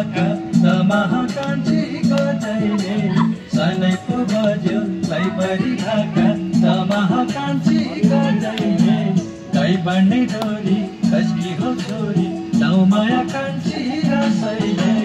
ढाका महाकान्छीको जैले सनै पो बज्यो लैबरी ढाका महाकान्छीको जैले गाई बाँड्ने डोरी खस्की हो छोरी माया कान्छी रसैले